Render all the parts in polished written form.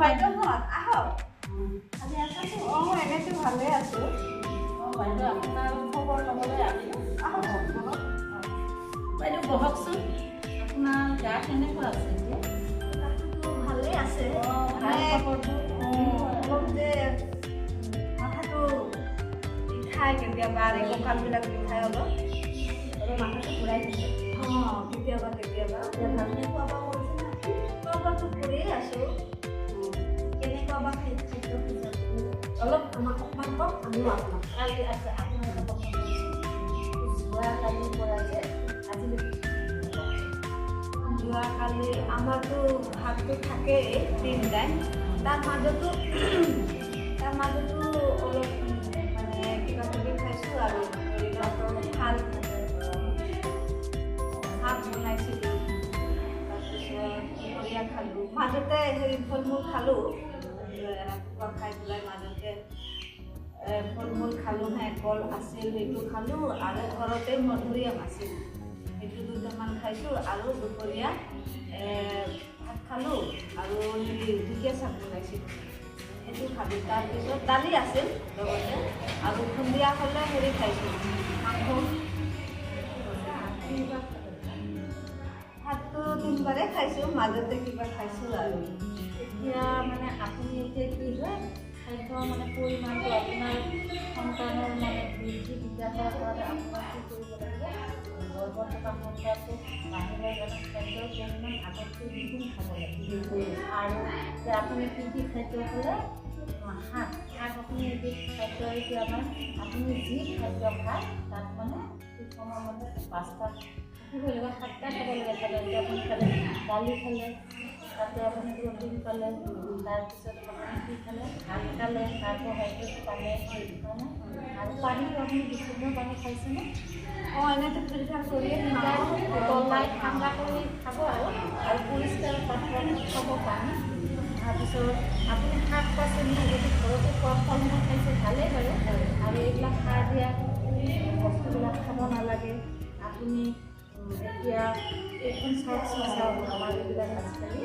বাইদেউহঁত আহক আজি আছো এনেতো ভালে আছো বাইদেউ আপোনাৰ খবৰ ল'বলৈ আহিলোঁ আহক বাইদেউ বহকচোন আপোনাৰ গা কেনেকুৱা আছে এতিয়া ভালে আছে ভাল খবৰটো অলপ যে মাথাটো বিষায় কেতিয়াবা আৰু কঁকালবিলাক বিষায় অলপ মাথাটো ঘূৰাই থাকে কেতিয়াবা ভালকৈ খোৱা বোৱা কৰিছে না খোৱা বোৱাটো কৰিয়ে আছোঁ কেনেকুৱা বা খাদ্য অলপ আমাক অকণমান কওক আমিও আপোনাক কালি আছে আপোনাৰ এটা কথা যোৱাকালিৰ পৰা যে আজিলৈকে যোৱাকালি আমাৰতো ভাতটো থাকেই 3 টাইম তাৰ মাজতো অলপ মানে কিবা কিবি খাইছোঁ আৰু ভাল ভাত বনাইছিলোঁ তাৰপিছত দুপৰীয়া খালোঁ মাজতে ফল মূল খালোঁ ৰাতিপুৱা খাই পেলাই মাজতে ফল মূল খালোঁ কল আছিল সেইটো খালোঁ আৰু ঘৰতে মধুৰিআম আছিল সেইটো 2টামান খাইছোঁ আৰু দুপৰীয়া ভাত খালোঁ আৰু ঢেকীয়া শাক বনাইছিলোঁ সেইটো খালোঁ তাৰপিছত দালি আছিল লগতে আৰু সন্ধিয়া হ'লে খাইছোঁ মাংস ভাতটো 3বাৰে খাইছোঁ মাজতে কিবা খাইছোঁ আৰু এতিয়া মানে আপুনি এতিয়া কি হয় খাদ্য মানে পৰিমাণটো আপোনাৰ সন্তানৰ মানে বৃদ্ধি বিকাশৰ কাৰণে আপোনাৰ কি কৰিব লাগিব গৰ্ভত থকা সন্তানটো বাহিৰৰ খাদ্যৰ পৰিমাণ আগতকৈ দুগুণ খাব লাগিব আৰু এতিয়া আপুনি কি খাদ্য খালে শাক আপুনি এবিধ খাদ্য এতিয়া আমাৰ আপুনি যি খাদ্য খায় তাত মানে ঠিক সময়মতে 5টা থাকিব লাগিব 7টা খাব লাগে খালে এতিয়া আপুনি খালে দালি খালে তাতে আপুনি প্ৰটিন পালে তাৰপিছত আপুনি কি খালে ভাত খালে কাৰ্বহাইড্ৰেট পালে হয়নে আৰু পানীটো আপুনি বিশুদ্ধ পানী খাইছেনে এনেতো ফিল্টাৰ কৰিয়ে উতলাই ঠাণ্ডা কৰি খাব আৰু পৰিষ্কাৰ পাত্ৰত খাব পানী তাৰপিছত আপুনি শাক পাচলি যদি ঘৰতে খোৱা ফল মূল খাইছে ভালেই বাৰু আৰু এইবিলাক সাৰ দিয়া বস্তুবিলাক খাব নালাগে আপুনি এতিয়া এইখন চাওকচোন আমাৰ এইবিলাক আজিকালি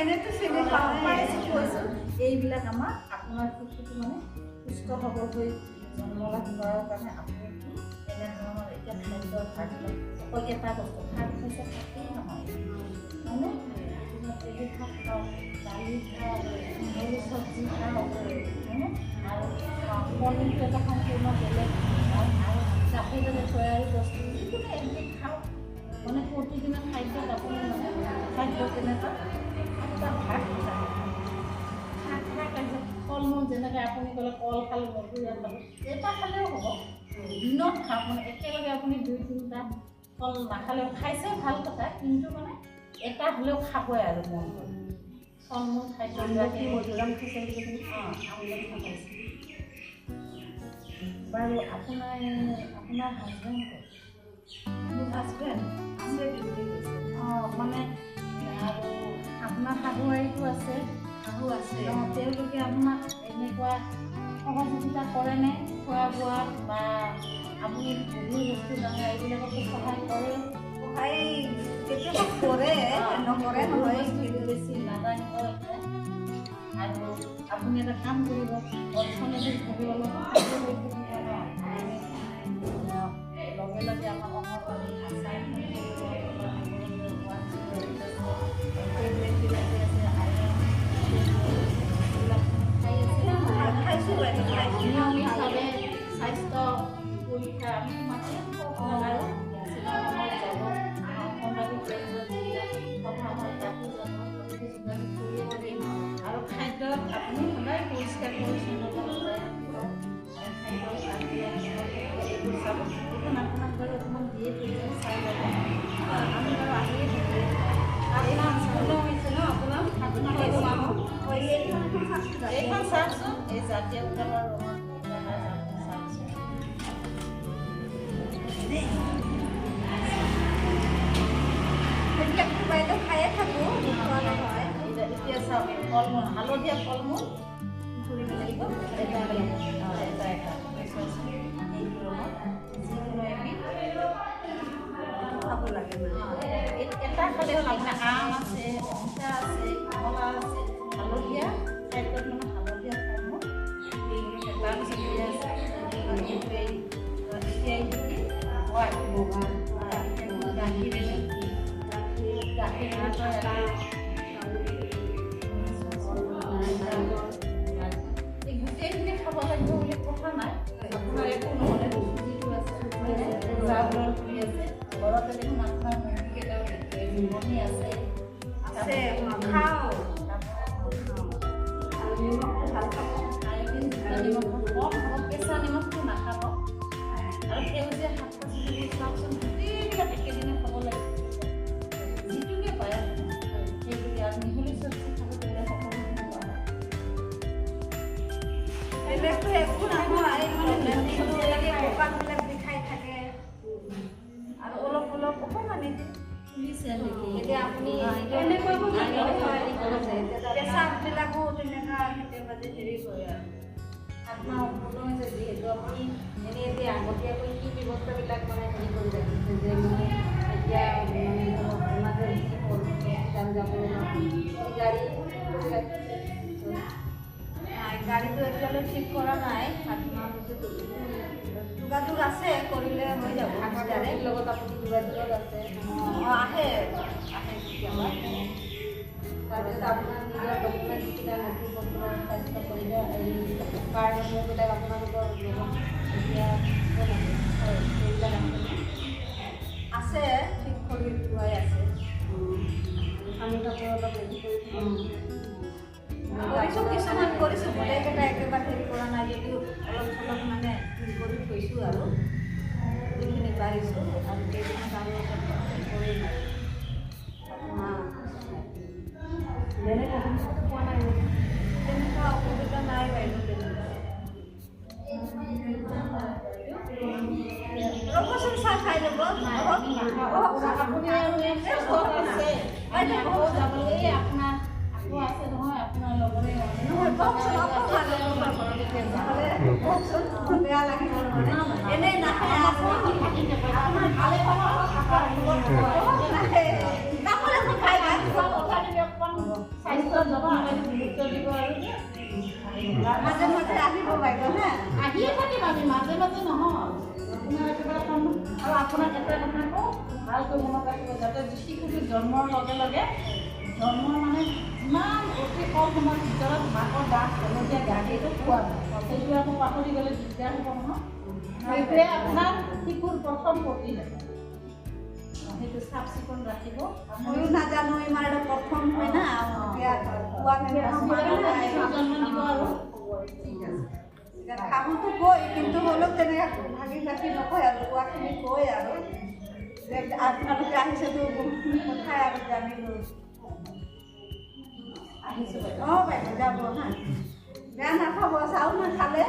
এনেতো চিনি পাইছোঁ এইবিলাক আমাৰ আপোনাৰ শিশুটো মানে সুস্থ সবল হৈ জন্ম লাভ কৰাৰ কাৰণে আপুনি এনেধৰণৰ এতিয়া খাদ্য ভাতবিলাক অকল এটা বস্তু ভাত খাইছে থাকেই নহয় মানে এইবোৰ শাক খাওঁ দালি খাওঁ নহৰু চব্জি খাওঁ হয়নে আৰু পনীৰটো এটা সম্পূৰ্ণ বেলেগ আৰু গাখীৰেৰে তৈয়াৰী বস্তু যিকোনো এবিধ খাওঁ মানে প্ৰতিদিনৰ খাদ্যত আপুনি মানে খাদ্য কেনেকুৱা এটা ভাত খায় শাক খাইছে ফল মূল যেনেকৈ আপুনি ক'লে কল খালোঁ মধুৰিআম খালোঁ এটা খালেও হ'ব দিনত খাওক মানে একেলগে আপুনি 2-3টা ফল নাখালেও খাইছে ভাল কথা কিন্তু মানে এটা হ'লেও খাবই আৰু মন কৰি ফল মূল খাদ্য মধুৰিআম খাইছে বাৰু আপোনাৰ হাজবেণ্ড মোৰ হাজবেণ্ড আছে ডিউটি গৈছে মানে আৰু আপোনাৰ শাহু আইটো আছে শাহু আছে তেওঁলোকে আপোনাক এনেকুৱা সহযোগিতা কৰেনে খোৱা বোৱাত বা আপুনি গধুৰ বস্তু দাঙা এইবিলাকতো সহায় কৰে সহায় কেতিয়াবা কৰে নকৰে নহয় কিন্তু বেছি নাজানিব আৰু আপুনি এটা কাম কৰিব অৰ্থনৈতিক ভাবি অলপ লগে লগে আমাৰ অংগনবাড়ী আশা নিয়মিতভাৱে স্বাস্থ্য পৰীক্ষা আমি মাতি আৰু আৰু খাদ্যত আপুনি সদায় পৰিষ্কাৰ পৰিচ্ছন্নতা চাব এইখন আপোনাক বাৰু অকণমান দিয়ে পৰিছে চাই ল'ব আমি বাৰু আহিয়ে থাকিলোঁ এইখন চাওকচোন এই জাতীয় উদ্যানৰ ৰঙৰ চাওকচোন বাইদেউ খায়ে থাকোঁ নহয় এতিয়া চাওক ফল মূল হালধীয়া ফল মূল ধৰিব লাগিব এটা যিকোনো এবিধ খাব লাগে মানে এটা খালে হ'ল আপোনাৰ আম আছে, অমিতা আছে, কমলা আছে, হালধীয়া খাদ্যত মানে হালধীয়া ফল-মূল তাৰপিছত এতিয়া এইটো কি হয় গাখীৰ এই গোটেইখিনি খাব লাগিব বুলি কথা নাই। আপোনাৰ একো নহ'লে যিটো আছে চাউলৰ পুৰি আছে, ঘৰতে দেখোন আপোনাৰ মুৰ্গীকেইটাও নিমনি আছে খাওঁ আৰু নিমখটো ভাল খাব। নিমখ কম খাব, কেঁচা নিমখটো নাখাব। আৰু সেউজীয়া শাক পাচলিবোৰ চাওকচোন, গোটেইবিলাক একেদিনে খাব লাগে। যিটোকে পায় সেইটোকে আৰু মিহলি চব্জি খাব পাৰিলে সকলোখিনি পোৱা যায়। বেলেগটো একো নহয়, পকাবিলাক বিষাই থাকে আৰু অলপ অলপ অকণমান এতিয়া আপুনি পেচাববিলাকো তেনেকুৱা কেতিয়াবা যে হেৰি কৰে আৰু আপোনাৰ সম্পূৰ্ণ হৈছে যিহেতু আপুনি এনেই এতিয়া আগতীয়াকৈ কি ব্যৱস্থাবিলাক মানে হেৰি কৰি ৰাখিছে যে মানে এতিয়া মানে ধৰক ইমাৰ্জেঞ্চি হ'ল হস্পিটাল যাবলৈ গাড়ী কৰি ৰাখিছে। গাড়ীটো এতিয়ালৈ ঠিক কৰা নাই, যোগাযোগ আছে, কৰিলে হৈ যাব। গাড়ীৰ লগত আপুনি যোগাযোগত আছে। আহে কেতিয়াবা। তাৰপিছত আপোনাৰ নিজৰ ডকুমেণ্টছবিলাক নথি-পত্ৰ স্বাস্থ্য কৰিলে এই কাৰ্ড বিলাক আপোনালোকৰ লগত এতিয়া সেইবিলাক আছে, ঠিক কৰি থোৱাই আছে। পানী কাপোৰ অলপ ৰেডি কৰি কৰিছোঁ, কিছুমান কৰিছোঁ, গোটেইকেইটা একেবাৰে হেৰি কৰা নাই যদিও অলপ চলপ মানে কৰি থৈছোঁ আৰু যিখিনি পাৰিছোঁ আৰু কেইদিনমান আৰু কৰি বেলেগ অসুবিধাটো পোৱা নাই। তেনেকুৱা অসুবিধা নাই বাইদেউ। ৰ'বচোন, চাহ খাই ল'ব। আপুনি আৰু যাবলৈ আপোনাৰ আকৌ আছে নহয়, আপোনাৰ লগতে কওকচোন, বেয়া লাগিব নহয়। এনেই নাখায় স্বাস্থ্যৰ যত্ন গুৰুত্ব দিব আৰু মাজে মাজে আহিব বাইদেউ হে। আহিয়ে থাকিম আমি, মাজে মাজে নহয়। আপোনাৰ একেবাৰে আৰু আপোনাক এটা কথা কওঁ, ভালকৈ মনত ৰাখিব, যাতে শিশুটো জন্মৰ লগে লগে জন্মৰ মানে যিমান অতি কম সময়ৰ ভিতৰত মাকৰ দাঁত হালধীয়া গাখীৰটো খোৱা যায়, সেইটো আকৌ পাহৰি গ'লে দিগদাৰ হ'ব নহয়। সেইটোৱে আপোনাৰ শিশুৰ প্ৰথম প্ৰতিষেধক। সেইটো চাফ চিকুণ ৰাখিব। ময়ো নাজানো, ইমান এটা প্ৰথম হয় না, জন্ম দিব আৰু খাবতো কয়, কিন্তু হ'লেও তেনেকৈ ভাগি ভাগি নকয় আৰু কোৱাখিনি কয় আৰু আপোনালোকে আহিছেতো বহুতখিনি কথাই আৰু জানিলোঁ। আহিছোঁ। অঁ বাইদেউ যাব হা, বেয়া নাখাব, চাউল নাখালে